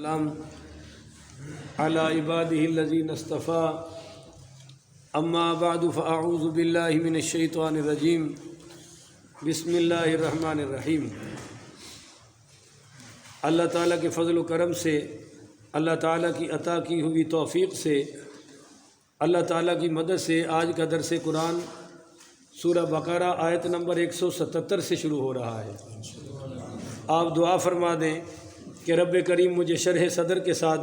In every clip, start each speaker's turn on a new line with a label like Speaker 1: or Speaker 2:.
Speaker 1: السلام علی عباده الذین اصطفى اما بعد فاعوذ باللہ من الشیطان الرجیم بسم اللہ الرحمن الرحیم۔ اللہ تعالیٰ کے فضل و کرم سے، اللہ تعالیٰ کی عطا کی ہوئی توفیق سے، اللہ تعالیٰ کی مدد سے آج کا درس قرآن سورہ بقرہ آیت نمبر 177 سے شروع ہو رہا ہے۔ آپ دعا فرما دیں کہ رب کریم مجھے شرح صدر کے ساتھ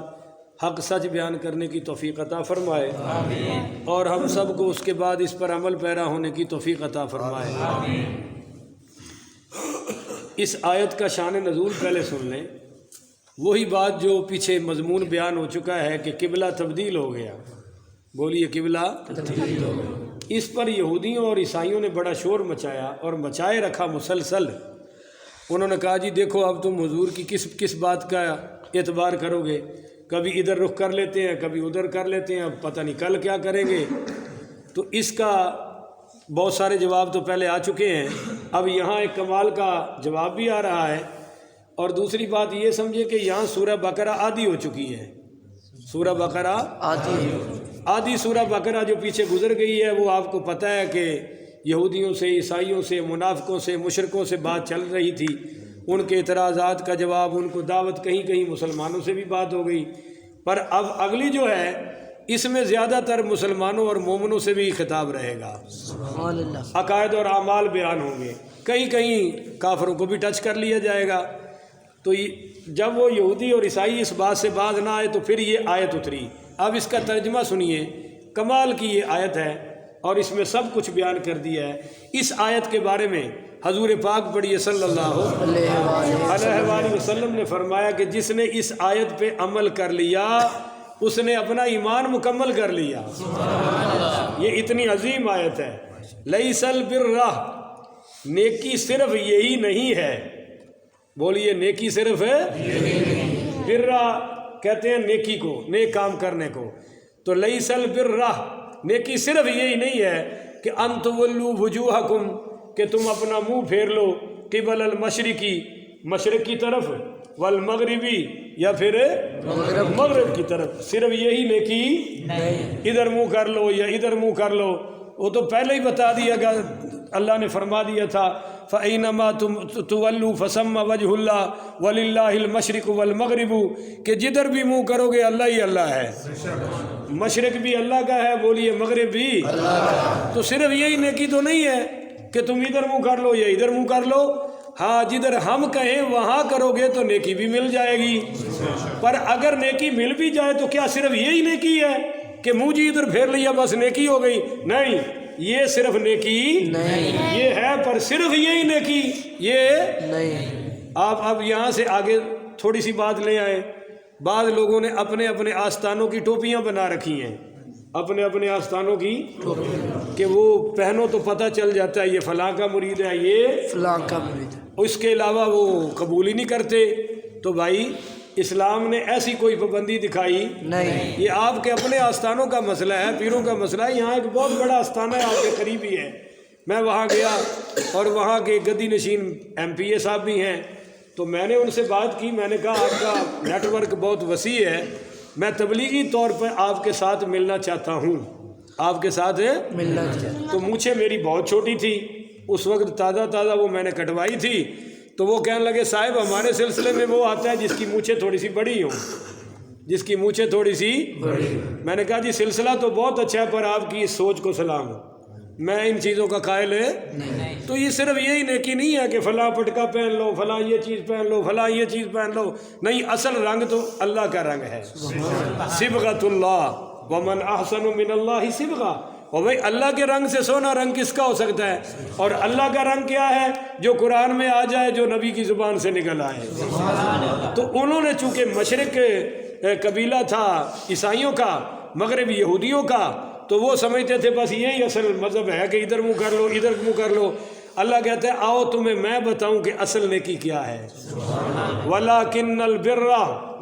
Speaker 1: حق سچ بیان کرنے کی توفیق عطا فرمائے، آمین، اور ہم سب کو اس کے بعد اس پر عمل پیرا ہونے کی توفیق عطا فرمائے، آمین۔ اس آیت کا شان نزول پہلے سن لیں۔ وہی بات جو پیچھے مضمون بیان ہو چکا ہے کہ قبلہ تبدیل ہو گیا، بولیے قبلہ تبدیل ہو گیا۔ اس پر یہودیوں اور عیسائیوں نے بڑا شور مچایا اور مچائے رکھا مسلسل۔ انہوں نے کہا جی دیکھو اب تم حضور کی کس بات کا اعتبار کرو گے، کبھی ادھر رخ کر لیتے ہیں کبھی ادھر کر لیتے ہیں، اب پتہ نہیں کل کیا کریں گے۔ تو اس کا بہت سارے جواب تو پہلے آ چکے ہیں، اب یہاں ایک کمال کا جواب بھی آ رہا ہے۔ اور دوسری بات یہ سمجھے کہ یہاں سورہ بقرہ آدھی ہو چکی ہے، سورہ بقرہ آدھی سورہ بقرہ جو پیچھے گزر گئی ہے وہ آپ کو پتہ ہے کہ یہودیوں سے، عیسائیوں سے، منافقوں سے، مشرکوں سے بات چل رہی تھی، ان کے اعتراضات کا جواب، ان کو دعوت، کہیں کہیں مسلمانوں سے بھی بات ہو گئی۔ پر اب اگلی جو ہے اس میں زیادہ تر مسلمانوں اور مومنوں سے بھی خطاب رہے گا، عقائد اور اعمال بیان ہوں گے، کہیں کہیں کافروں کو بھی ٹچ کر لیا جائے گا۔ تو جب وہ یہودی اور عیسائی اس بات سے باز نہ آئے تو پھر یہ آیت اتری۔ اب اس کا ترجمہ سنیے، کمال کی یہ آیت ہے اور اس میں سب کچھ بیان کر دیا ہے۔ اس آیت کے بارے میں حضور پاک پڑھیے صلی اللہ علیہ وآلہ وسلم نے فرمایا کہ جس نے اس آیت پہ عمل کر لیا اس نے اپنا ایمان مکمل کر لیا۔ یہ اتنی عظیم آیت ہے۔ لیس البر، نیکی صرف یہی نہیں ہے، بولیے نیکی صرف ہے، بر کہتے ہیں نیکی کو، نیک کام کرنے کو۔ تو لیس البر، نیکی صرف یہی نہیں ہے کہ ان تولوا وجوہکم، کہ تم اپنا منہ پھیر لو قبل المشرقی، مشرق کی طرف، والمغربی، یا پھر مغرب کی طرف۔ صرف یہی نیکی، ادھر منہ کر لو یا ادھر منہ کر لو، وہ تو پہلے ہی بتا دیا گیا، اللہ نے فرما دیا تھا فَإِنَّمَا تُوَلُّوا فَثَمَّ وَجْهُ اللَّهِ وَلِلَّهِ الْمَشْرِقُ وَالْمَغْرِبُ، کہ جدھر بھی منہ کرو گے اللہ ہی اللہ ہے، مشرق بھی اللہ کا ہے، بولیے مغرب بھی اللہ کا ہے۔ تو صرف یہی نیکی تو نہیں ہے کہ تم ادھر منہ کر لو یا ادھر منہ کر لو، ہاں جدھر ہم کہیں وہاں کرو گے تو نیکی بھی مل جائے گی۔ پر اگر نیکی مل بھی جائے تو کیا صرف یہی نیکی ہے کہ منہ جی ادھر پھیر لیا بس نیکی ہو گئی؟ نہیں، یہ صرف نیکی نہیں، یہ ہے پر صرف یہی نیکی یہ نہیں۔ آپ اب یہاں سے آگے تھوڑی سی بات لے آئیں۔ بعض لوگوں نے اپنے اپنے آستانوں کی ٹوپیاں بنا رکھی ہیں، اپنے اپنے آستانوں کی کہ وہ پہنو تو پتہ چل جاتا ہے یہ فلاں کا مرید ہے، یہ
Speaker 2: فلاں کا مرید ہے،
Speaker 1: اس کے علاوہ وہ قبول ہی نہیں کرتے۔ تو بھائی اسلام نے ایسی کوئی پابندی دکھائی نہیں، یہ آپ کے اپنے آستانوں کا مسئلہ ہے، پیروں کا مسئلہ ہے۔ یہاں ایک بہت بڑا آستانہ ہے آپ کے قریب ہی ہے، میں وہاں گیا اور وہاں کے گدی نشین ایم پی اے صاحب بھی ہیں، تو میں نے ان سے بات کی، میں نے کہا آپ کا نیٹ ورک بہت وسیع ہے، میں تبلیغی طور پر آپ کے ساتھ ملنا چاہتا ہوں، آپ کے ساتھ
Speaker 2: ملنا چاہتا۔
Speaker 1: تو مونچھیں میری بہت چھوٹی تھی اس وقت، تازہ وہ میں نے کٹوائی تھی، تو وہ کہنے لگے صاحب ہمارے سلسلے میں وہ آتا ہے جس کی مونچھیں تھوڑی سی بڑی ہوں، جس کی مونچھیں تھوڑی سی بڑی۔ میں نے کہا جی سلسلہ تو بہت اچھا ہے پر آپ کی اس سوچ کو سلام، میں ان چیزوں کا قائل نہیں۔ تو یہ صرف یہی نیکی نہیں ہے کہ فلاں پٹکا پہن لو، فلاں یہ چیز پہن لو، فلاں یہ چیز پہن لو، نہیں، اصل رنگ تو اللہ کا رنگ ہے، صبغۃ اللہ، ومن احسن من اللہ صبغہ۔ اور بھائی اللہ کے رنگ سے سونا رنگ کس کا ہو سکتا ہے؟ اور اللہ کا رنگ کیا ہے؟ جو قرآن میں آ جائے، جو نبی کی زبان سے نکل آئے۔ تو انہوں نے چونکہ مشرق قبیلہ تھا عیسائیوں کا، مغرب یہودیوں کا، تو وہ سمجھتے تھے بس یہی اصل مذہب ہے کہ ادھر منہ کر لو ادھر منہ کر لو۔ اللہ کہتے ہیں آؤ تمہیں میں بتاؤں کہ اصل نیکی کیا ہے، وَلَٰكِنَّ الْبِرَّ،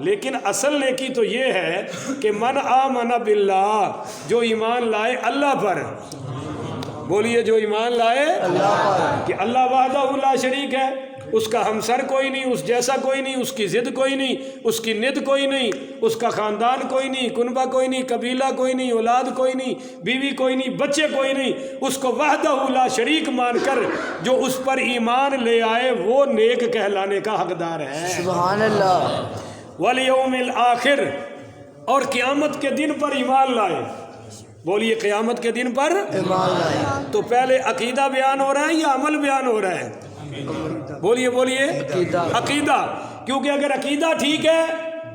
Speaker 1: لیکن اصل نیکی تو یہ ہے کہ من آمن باللہ، جو ایمان لائے اللہ پر، بولیے جو ایمان لائے اللہ پر، کہ اللہ وحدہ لا شریک ہے، اس کا ہمسر کوئی نہیں، اس جیسا کوئی نہیں، اس کی ضد کوئی نہیں، اس کی ند کوئی نہیں، اس کا خاندان کوئی نہیں، کنبہ کوئی نہیں، قبیلہ کوئی نہیں، اولاد کوئی نہیں، بیوی کوئی نہیں، بچے کوئی نہیں، اس کو وحدہ لا شریک مان کر جو اس پر ایمان لے آئے وہ نیک کہلانے کا حقدار ہے۔
Speaker 2: سبحان اللہ۔
Speaker 1: والیوم الآخر، اور قیامت کے دن پر ایمان لائے۔ بولیے قیامت کے دن پر
Speaker 2: ایمان لائے۔
Speaker 1: تو پہلے عقیدہ بیان ہو رہا ہے یا عمل بیان ہو رہا ہے؟ بولیے بولیے
Speaker 2: عقیدہ۔
Speaker 1: عقیدہ، کیونکہ اگر عقیدہ ٹھیک ہے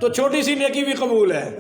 Speaker 1: تو چھوٹی سی نیکی بھی قبول ہے۔